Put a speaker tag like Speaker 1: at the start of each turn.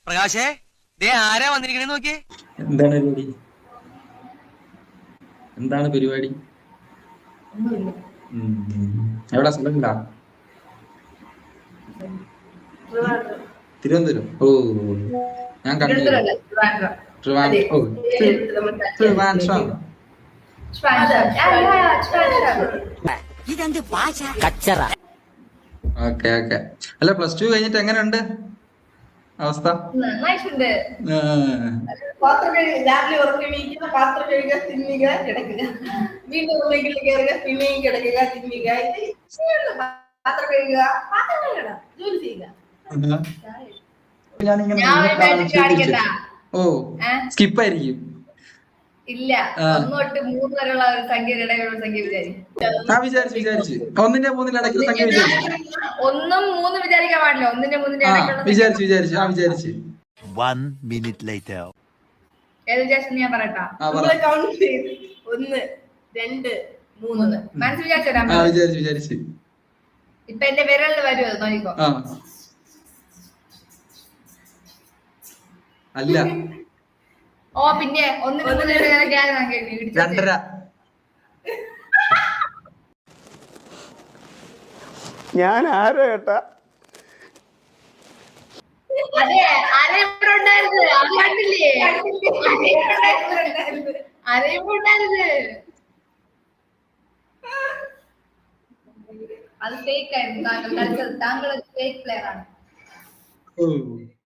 Speaker 1: പ്രകാശേ ദേ ആരാ വന്നിരിക്കണേ നോക്കിയേ.
Speaker 2: എന്താണ് പരിപാടി? എന്താണ് പരിപാടി? എവിടാ സ്ഥലം? തിരുവനന്തപുരം. ഓ, ഞാൻ കണ്ണൂർ. ഓ, ട്രിവാൻഡ്രം. Okay okay. അല്ല, പ്ലസ് ടു കഴിഞ്ഞിട്ട് എങ്ങനെയുണ്ട് അവസ്ഥ?
Speaker 3: നന്നായിട്ടുണ്ട്. രാവിലെ ഉറങ്ങിക്കുന്ന പാത്രം കഴുകുക, തിന്നുക, കിടക്കുക, വീണ്ടും ഉറങ്ങിക്കില്ല കയറുക, പിന്നെയും കിടക്കുക, തിന്നുക, പാത്രം കഴുകുക, പാത്രം കഴുകണം, ജോലി ചെയ്യുക.
Speaker 2: ഓ, സ്കിപ്പായിരിക്കും.
Speaker 3: ഇല്ല, 1 തൊട്ട് 3 വരെയുള്ള ഒരു സംഖ്യയുടെ ഇടയിലുള്ള സംഖ്യ വിചാരിച്ചു.
Speaker 2: വിചാരിച്ചു 1ന്റെ 3ന്റെ ഇടയ്ക്കുള്ള സംഖ്യ വിചാരിച്ചു.
Speaker 3: 1ഉം 3ഉം വിചാരിക്കാൻ പാടില്ല. 1ന്റെ 3ന്റെ ഇടയ്ക്കുള്ള
Speaker 2: വിചാരിച്ചു.
Speaker 4: 1 minute later.
Speaker 3: ഏത് വിചാരിച്ചു ഞാൻ പറയട്ടാ? 1 2 3 മനസ്സിൽ
Speaker 2: വിചാരിച്ചു.
Speaker 3: ഇപ്പൊ എന്റെ വിരലിൽ വരുമോ നോക്കിക്കോ.
Speaker 2: അല്ല,
Speaker 3: ഓ പിന്നെ 1
Speaker 2: 2.5.
Speaker 5: ഞാൻ ആരോ ഏട്ടാ?
Speaker 3: അതെ, അരയുണ്ടായിരുന്നു. അത് കണ്ടില്ലേ? അരയുണ്ടായിരുന്നു. അത് ഫേക്ക് ആയിരുന്നു. താങ്കൾ ഫേക്ക് പ്ലെയർ ആണ്.